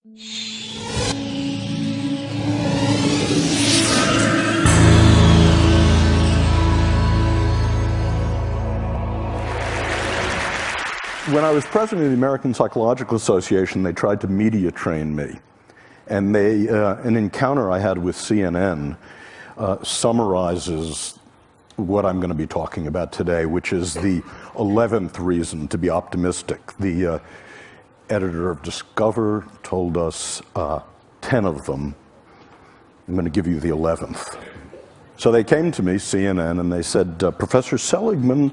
When I was president of the American Psychological Association, they tried to media train me. And an encounter I had with CNN summarizes what I'm going to be talking about today, which is the 11th reason to be optimistic. The editor of Discover told us 10 of them. I'm going to give you the 11th. So they came to me, CNN, and they said, Professor Seligman,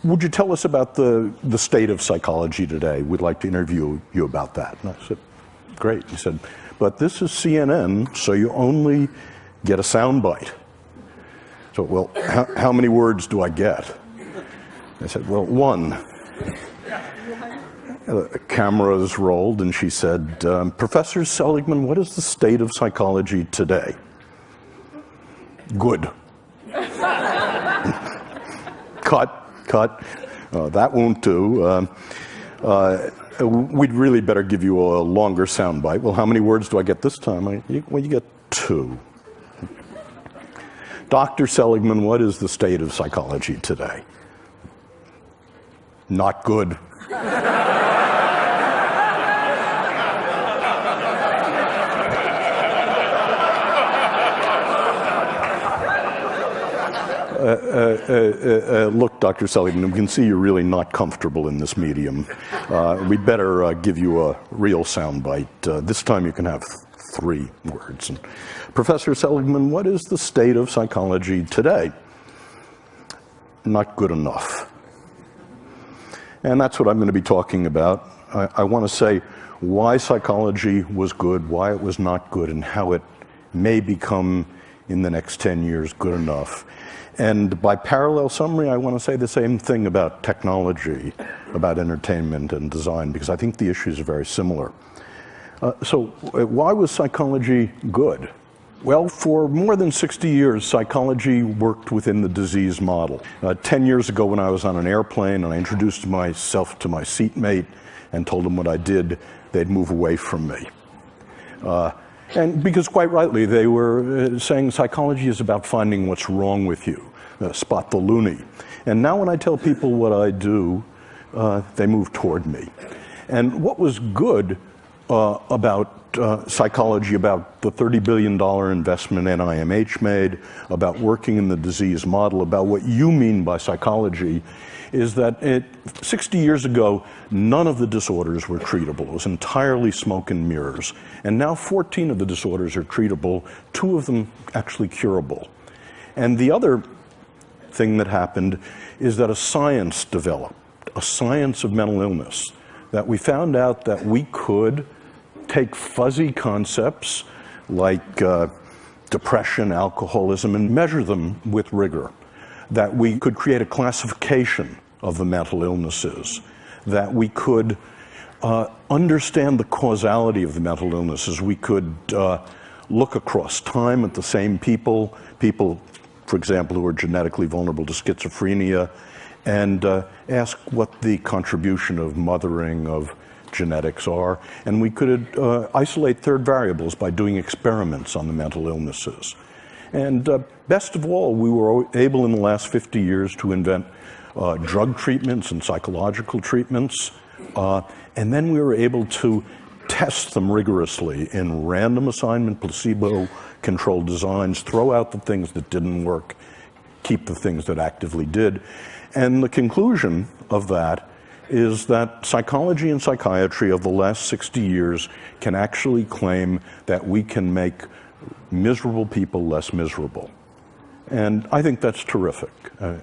would you tell us about the state of psychology today? We'd like to interview you about that. And I said, great. He said, but this is CNN, so you only get a soundbite. So, well, how many words do I get? I said, well, one. Cameras rolled, and she said, Professor Seligman, what is the state of psychology today? Good. Cut. That won't do. We'd really better give you a longer soundbite. Well, how many words do I get this time? Well, you get 2. Dr. Seligman, what is the state of psychology today? Not good. Look, Dr. Seligman, we can see you're really not comfortable in this medium. We'd better give you a real soundbite. This time you can have 3 words. And, Professor Seligman, what is the state of psychology today? Not good enough. And that's what I'm going to be talking about. I want to say why psychology was good, why it was not good, and how it may become, in the next 10 years, good enough. And by parallel summary, I want to say the same thing about technology, about entertainment and design, because I think the issues are very similar. So why was psychology good? Well, for more than 60 years, psychology worked within the disease model. 10 years ago when I was on an airplane and I introduced myself to my seatmate and told them what I did, they'd move away from me. And because quite rightly, they were saying psychology is about finding what's wrong with you, spot the loony. And now when I tell people what I do, they move toward me. And what was good about psychology, about the $30 billion investment NIMH made, about working in the disease model, about what you mean by psychology, is that 60 years ago, none of the disorders were treatable. It was entirely smoke and mirrors. And now 14 of the disorders are treatable, 2 of them actually curable. And the other thing that happened is that a science developed, a science of mental illness, that we found out that we could take fuzzy concepts like depression, alcoholism, and measure them with rigor. That we could create a classification of the mental illnesses, that we could understand the causality of the mental illnesses. We could look across time at the same people, for example, who are genetically vulnerable to schizophrenia, and ask what the contribution of mothering, of genetics are. And we could isolate third variables by doing experiments on the mental illnesses. And best of all, we were able in the last 50 years to invent drug treatments and psychological treatments. And then we were able to test them rigorously in random assignment, placebo-controlled designs, throw out the things that didn't work, keep the things that actively did. And the conclusion of that is that psychology and psychiatry of the last 60 years can actually claim that we can make miserable people less miserable. And I think that's terrific.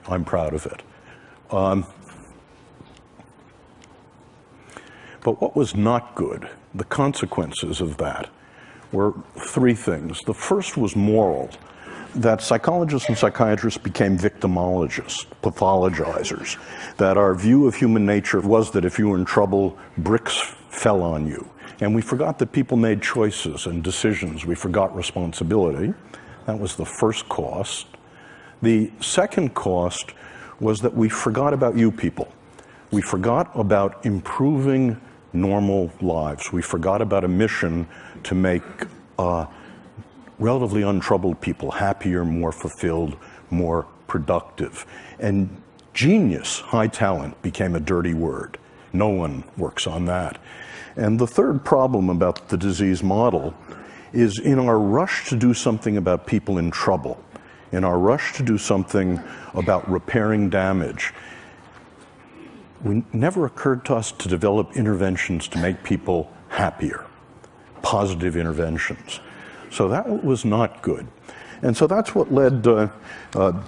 I'm proud of it. But what was not good, the consequences of that, were 3 things. The first was moral, that psychologists and psychiatrists became victimologists, pathologizers, that our view of human nature was that if you were in trouble, bricks fell on you. And we forgot that people made choices and decisions. We forgot responsibility. That was the first cost. The second cost was that we forgot about you people. We forgot about improving normal lives. We forgot about a mission to make relatively untroubled people happier, more fulfilled, more productive. And genius, high talent, became a dirty word. No one works on that. And the third problem about the disease model is, in our rush to do something about people in trouble, in our rush to do something about repairing damage, it never occurred to us to develop interventions to make people happier, positive interventions. So that was not good. And so that's what led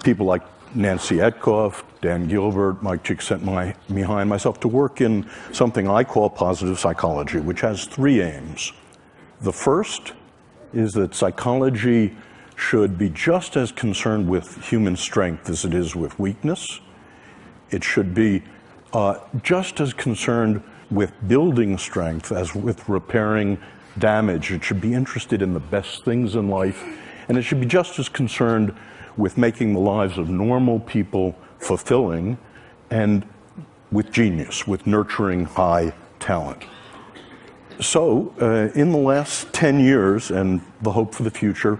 people like Nancy Etkoff, Dan Gilbert, Mike Csikszentmihalyi, and myself to work in something I call positive psychology, which has three aims. The first is that psychology should be just as concerned with human strength as it is with weakness. It should be just as concerned with building strength as with repairing damage. It should be interested in the best things in life, and it should be just as concerned with making the lives of normal people fulfilling, and with genius, with nurturing high talent. So, in the last 10 years, and the hope for the future,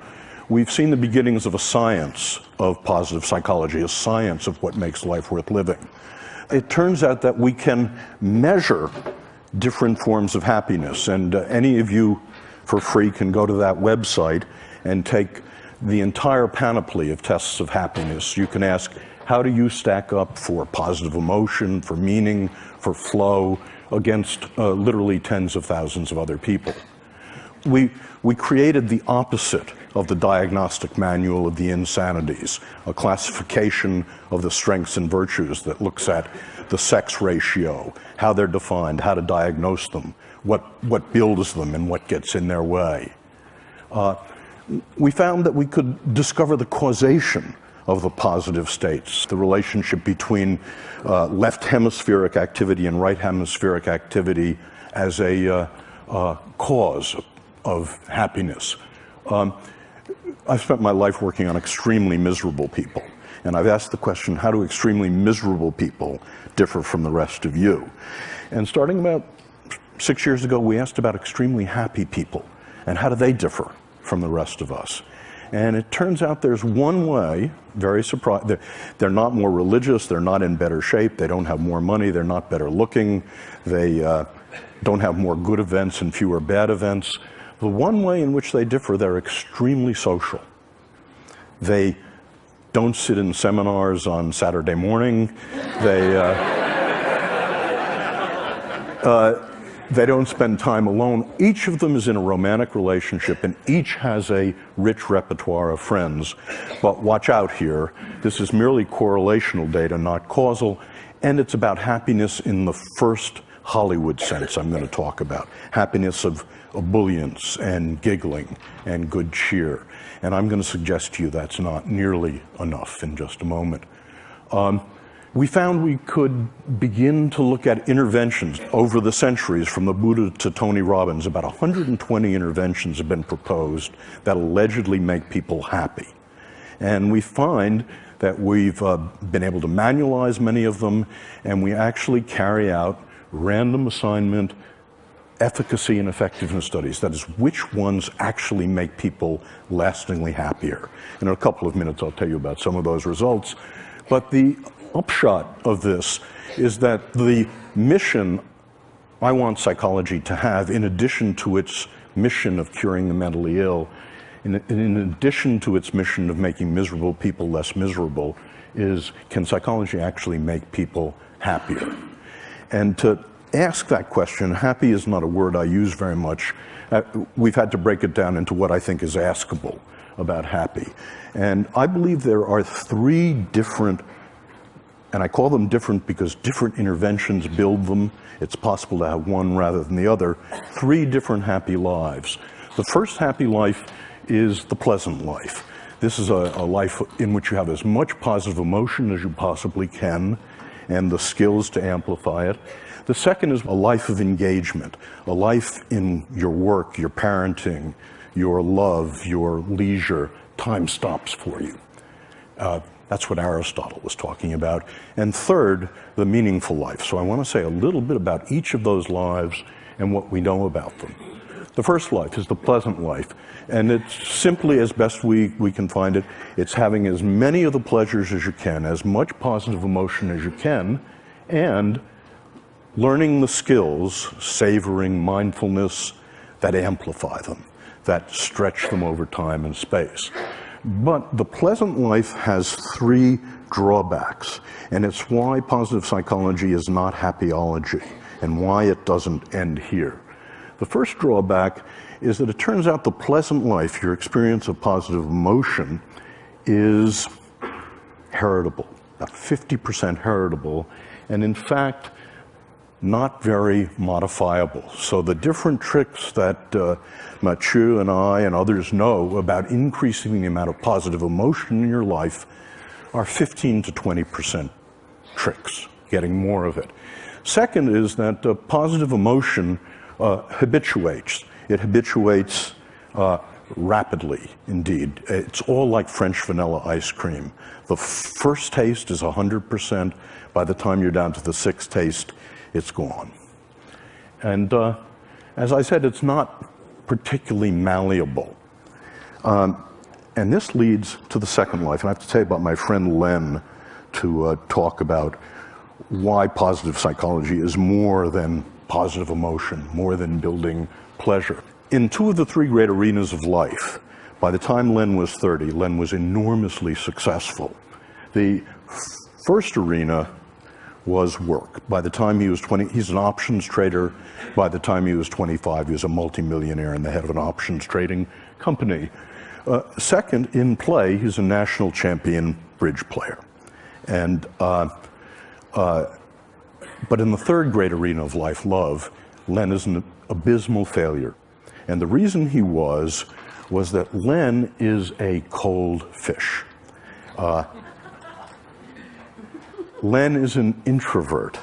we've seen the beginnings of a science of positive psychology, a science of what makes life worth living. It turns out that we can measure different forms of happiness, and any of you for free can go to that website and take the entire panoply of tests of happiness. You can ask, how do you stack up for positive emotion, for meaning, for flow, against literally tens of thousands of other people. We created the opposite of the diagnostic manual of the insanities, a classification of the strengths and virtues that looks at the sex ratio, how they're defined, how to diagnose them, what builds them and what gets in their way. We found that we could discover the causation of the positive states, the relationship between left hemispheric activity and right hemispheric activity as a cause of happiness. I've spent my life working on extremely miserable people, and I've asked the question, how do extremely miserable people differ from the rest of you? And starting about 6 years ago, we asked about extremely happy people, and how do they differ from the rest of us? And it turns out there's one way, very surprising. They're not more religious, they're not in better shape, they don't have more money, they're not better looking, they don't have more good events and fewer bad events. The one way in which they differ, they're extremely social. They don't sit in seminars on Saturday morning. They don't spend time alone. Each of them is in a romantic relationship, and each has a rich repertoire of friends. But watch out here. This is merely correlational data, not causal, and it's about happiness in the first Hollywood sense I'm going to talk about. Happiness of ebullience and giggling and good cheer. And I'm going to suggest to you that's not nearly enough in just a moment. We found we could begin to look at interventions over the centuries, from the Buddha to Tony Robbins. About 120 interventions have been proposed that allegedly make people happy. And we find that we've been able to manualize many of them, and we actually carry out random assignment efficacy and effectiveness studies. That is, which ones actually make people lastingly happier. In a couple of minutes, I'll tell you about some of those results. But the upshot of this is that the mission I want psychology to have, in addition to its mission of curing the mentally ill, in addition to its mission of making miserable people less miserable, is, can psychology actually make people happier? And to ask that question, happy is not a word I use very much. We've had to break it down into what I think is askable about happy. And I believe there are three different, and I call them different because different interventions build them. It's possible to have one rather than the other. Three different happy lives. The first happy life is the pleasant life. This is a life in which you have as much positive emotion as you possibly can, and the skills to amplify it. The second is a life of engagement, a life in your work, your parenting, your love, your leisure. Time stops for you. That's what Aristotle was talking about. And third, the meaningful life. So I want to say a little bit about each of those lives and what we know about them. The first life is the pleasant life. And it's simply, as best we can find it, it's having as many of the pleasures as you can, as much positive emotion as you can, and learning the skills, savoring mindfulness, that amplify them, that stretch them over time and space. But the pleasant life has three drawbacks, and it's why positive psychology is not happyology, and why it doesn't end here. The first drawback is that it turns out the pleasant life, your experience of positive emotion, is heritable, about 50% heritable, and in fact, not very modifiable. So the different tricks that Mathieu and I and others know about increasing the amount of positive emotion in your life are 15 to 20% tricks, getting more of it. Second is that positive emotion habituates. It habituates rapidly, indeed. It's all like French vanilla ice cream. The first taste is 100%. By the time you're down to the sixth taste, it's gone. And as I said, it's not particularly malleable. And this leads to the second life. And I have to tell you about my friend Len to talk about why positive psychology is more than positive emotion, more than building pleasure. In two of the three great arenas of life, by the time Len was 30, Len was enormously successful. The first arena was work. By the time he was 20, he's an options trader. By the time he was 25, he was a multimillionaire and the head of an options trading company. Second, in play, he's a national champion bridge player. And, but in the third great arena of life, love, Len is an abysmal failure. And the reason he was that Len is a cold fish. Len is an introvert.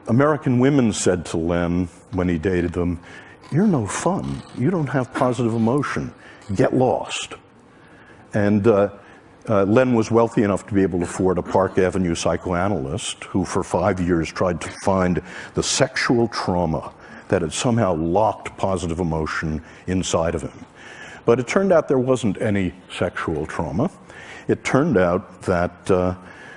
American women said to Len when he dated them, "You're no fun. You don't have positive emotion. Get lost." And Len was wealthy enough to be able to afford a Park Avenue psychoanalyst who for 5 years tried to find the sexual trauma that had somehow locked positive emotion inside of him. But it turned out there wasn't any sexual trauma. It turned out that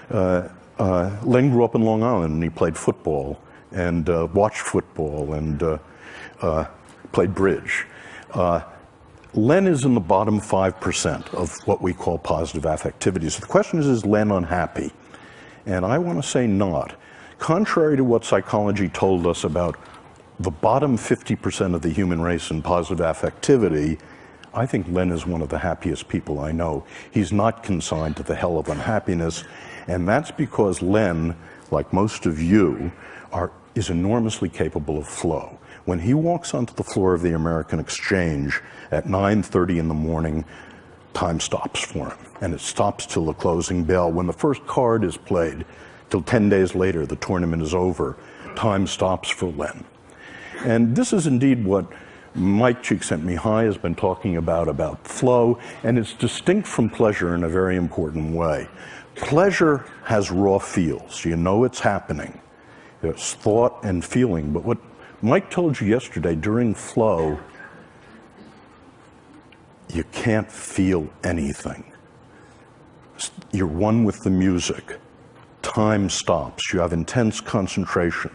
Len grew up in Long Island and he played football and watched football and played bridge. Len is in the bottom 5% of what we call positive affectivity. So the question is Len unhappy? And I want to say not. Contrary to what psychology told us about the bottom 50% of the human race in positive affectivity, I think Len is one of the happiest people I know. He's not consigned to the hell of unhappiness, and that's because Len, like most of you, is enormously capable of flow. When he walks onto the floor of the American Exchange at 9:30 in the morning, time stops for him, and it stops till the closing bell. When the first card is played, till 10 days later, the tournament is over, time stops for Len. And this is indeed what Mike Csikszentmihalyi has been talking about flow, and it's distinct from pleasure in a very important way. Pleasure has raw feels. You know it's happening. There's thought and feeling. But what Mike told you yesterday, during flow, you can't feel anything. You're one with the music. Time stops. You have intense concentration.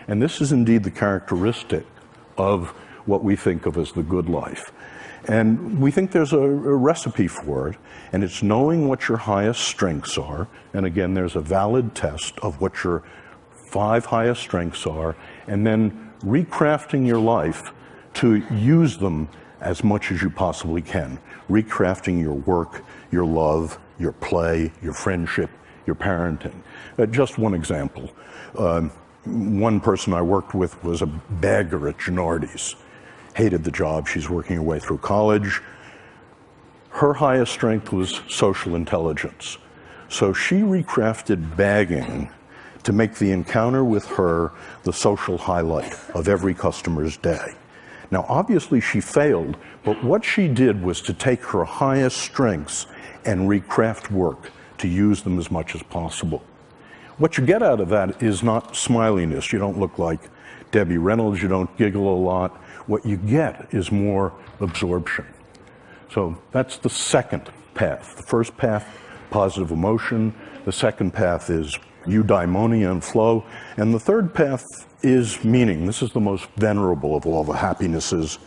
And this is indeed the characteristic of what we think of as the good life. And we think there's a recipe for it, and it's knowing what your highest strengths are. And again, there's a valid test of what your 5 highest strengths are, and then recrafting your life to use them as much as you possibly can. Recrafting your work, your love, your play, your friendship, your parenting. Just one example. One person I worked with was a bagger at Gennardi's. Hated the job. She's working her way through college. Her highest strength was social intelligence. So she recrafted bagging to make the encounter with her the social highlight of every customer's day. Now, obviously she failed, but what she did was to take her highest strengths and recraft work to use them as much as possible. What you get out of that is not smiliness. You don't look like Debbie Reynolds, you don't giggle a lot. What you get is more absorption. So that's the second path. The first path, positive emotion. The second path is eudaimonia and flow. And the third path is meaning. This is the most venerable of all the happinesses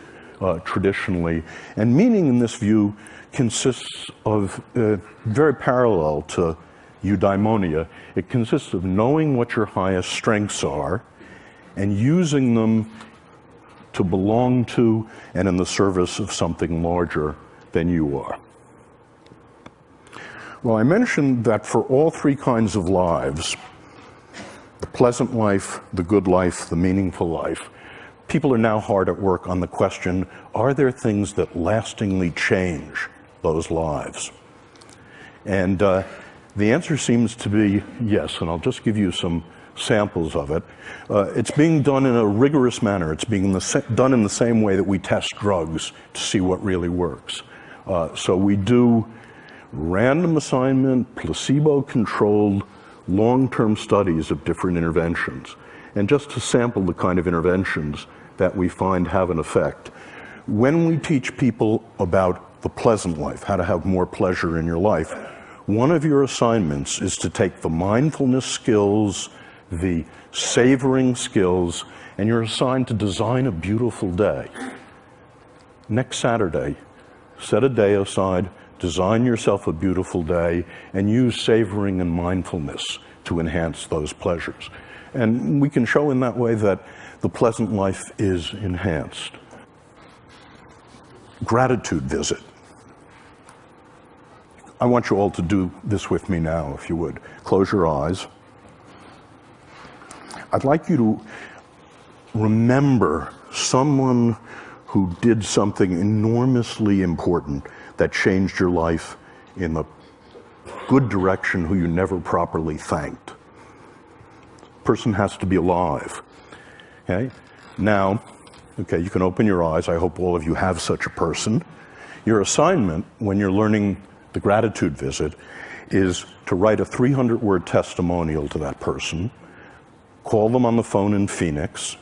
traditionally. And meaning in this view consists of, very parallel to eudaimonia, it consists of knowing what your highest strengths are and using them to belong to and in the service of something larger than you are. Well, I mentioned that for all three kinds of lives, the pleasant life, the good life, the meaningful life, people are now hard at work on the question, are there things that lastingly change those lives? And the answer seems to be yes, and I'll just give you some samples of it. It's being done in a rigorous manner. It's being done in the same way that we test drugs to see what really works. So we do random assignment, placebo-controlled, long-term studies of different interventions. And just to sample the kind of interventions that we find have an effect. When we teach people about the pleasant life, how to have more pleasure in your life, one of your assignments is to take the mindfulness skills, the savoring skills, and you're assigned to design a beautiful day. Next Saturday, set a day aside, design yourself a beautiful day, and use savoring and mindfulness to enhance those pleasures. And we can show in that way that the pleasant life is enhanced. Gratitude visit. I want you all to do this with me now, if you would. Close your eyes. I'd like you to remember someone who did something enormously important that changed your life in the good direction, who you never properly thanked. Person has to be alive. Okay? Now, okay, you can open your eyes. I hope all of you have such a person. Your assignment when you're learning the gratitude visit is to write a 300-word testimonial to that person, call them on the phone in Phoenix,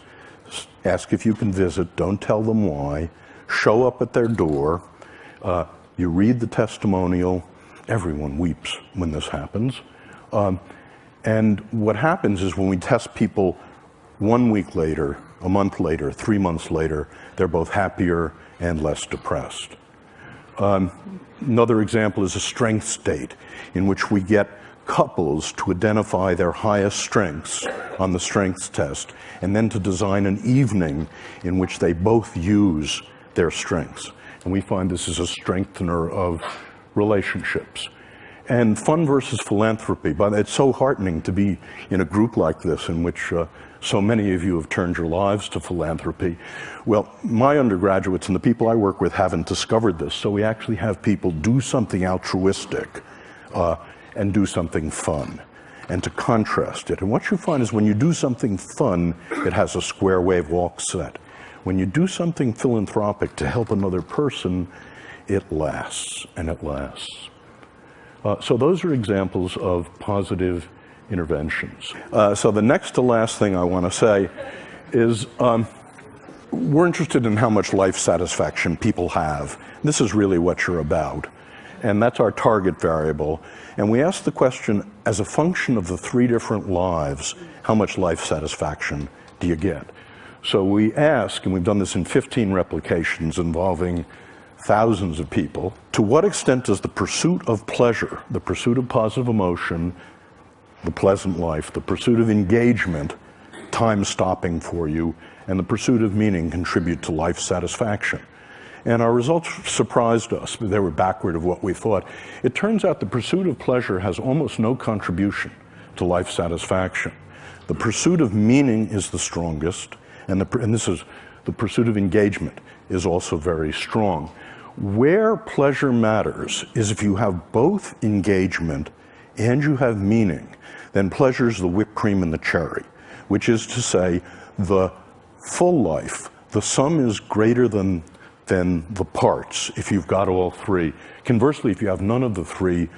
ask if you can visit, don't tell them why, show up at their door, you read the testimonial. Everyone weeps when this happens. And what happens is when we test people 1 week later, a month later, 3 months later, they're both happier and less depressed. Another example is a strengths date, in which we get couples to identify their highest strengths on the strengths test, and then to design an evening in which they both use their strengths. And we find this is a strengthener of relationships. And fun versus philanthropy, but it's so heartening to be in a group like this in which so many of you have turned your lives to philanthropy. Well, my undergraduates and the people I work with haven't discovered this, so we actually have people do something altruistic and do something fun, and to contrast it. And what you find is when you do something fun, it has a square wave walk set. When you do something philanthropic to help another person, it lasts, and it lasts. So those are examples of positive interventions. So the next to last thing I want to say is we're interested in how much life satisfaction people have. This is really what you're about. And that's our target variable. And we ask the question, as a function of the 3 different lives, how much life satisfaction do you get? So we ask, and we've done this in 15 replications involving thousands of people, to what extent does the pursuit of pleasure, the pursuit of positive emotion, the pleasant life, the pursuit of engagement, time stopping for you, and the pursuit of meaning contribute to life satisfaction? And our results surprised us. They were backward of what we thought. It turns out the pursuit of pleasure has almost no contribution to life satisfaction. The pursuit of meaning is the strongest, and this is the pursuit of engagement is also very strong. Where pleasure matters is if you have both engagement and you have meaning, then pleasure is the whipped cream and the cherry, which is to say the full life, the sum is greater than the parts if you've got all three. Conversely, if you have none of the three,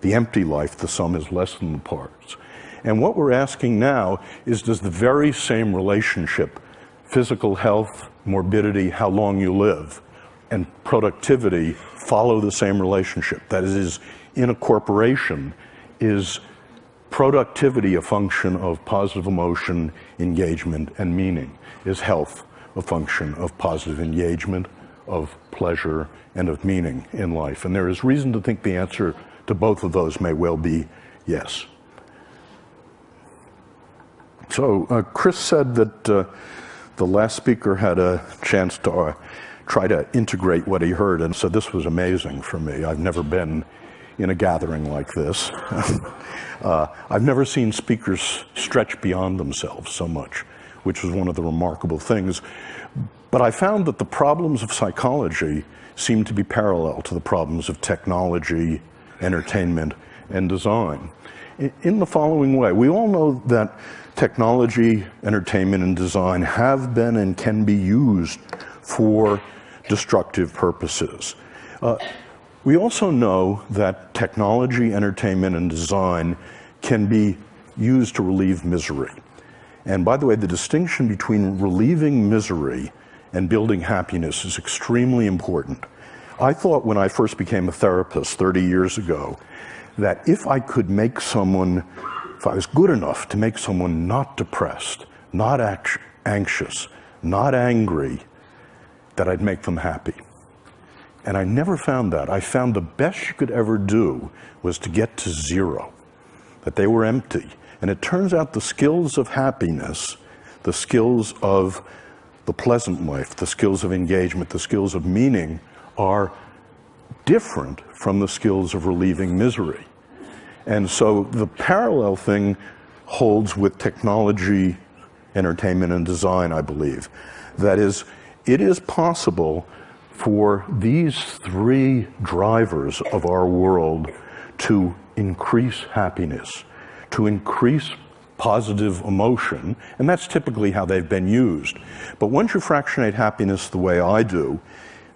the empty life, the sum is less than the parts. And what we're asking now is, does the very same relationship, physical health, morbidity, how long you live, and productivity follow the same relationship? That is, in a corporation, is productivity a function of positive emotion, engagement, and meaning? Is health a function of positive engagement, of pleasure, and of meaning in life? And there is reason to think the answer to both of those may well be yes. So Chris said that the last speaker had a chance to try to integrate what he heard, and so this was amazing for me. I've never been in a gathering like this. I've never seen speakers stretch beyond themselves so much, which was one of the remarkable things. But I found that the problems of psychology seem to be parallel to the problems of technology, entertainment, and design. In the following way, we all know that technology, entertainment, and design have been and can be used for destructive purposes. We also know that technology, entertainment, and design can be used to relieve misery. And by the way, the distinction between relieving misery and building happiness is extremely important. I thought when I first became a therapist 30 years ago that if I could make someone, if I was good enough to make someone not depressed, not anxious, not angry, that I'd make them happy. And I never found that. I found the best you could ever do was to get to zero, that they were empty. And it turns out the skills of happiness, the skills of the pleasant life, the skills of engagement, the skills of meaning are different from the skills of relieving misery. And so the parallel thing holds with technology, entertainment, and design, I believe. That is, it is possible for these three drivers of our world to increase happiness, to increase positive emotion, and that's typically how they've been used. But once you fractionate happiness the way I do,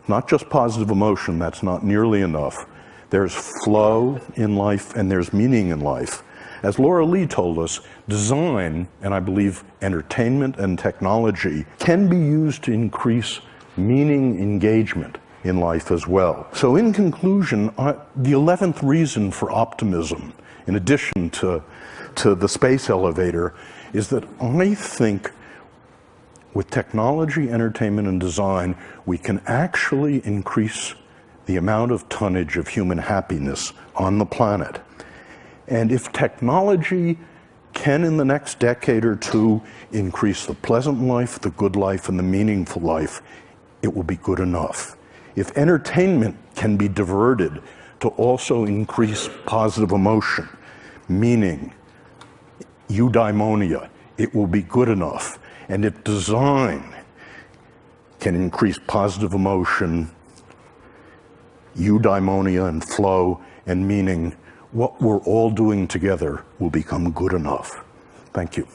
not just positive emotion, that's not nearly enough. There's flow in life and there's meaning in life. As Laura Lee told us, design, and I believe entertainment and technology, can be used to increase meaning engagement in life as well. So in conclusion, the 11th reason for optimism, in addition to the space elevator, is that I think with technology, entertainment, and design, we can actually increase the amount of tonnage of human happiness on the planet. And if technology can, in the next decade or two, increase the pleasant life, the good life, and the meaningful life, it will be good enough. If entertainment can be diverted to also increase positive emotion, meaning, eudaimonia, it will be good enough. And if design can increase positive emotion, eudaimonia, and flow, and meaning, what we're all doing together will become good enough. Thank you.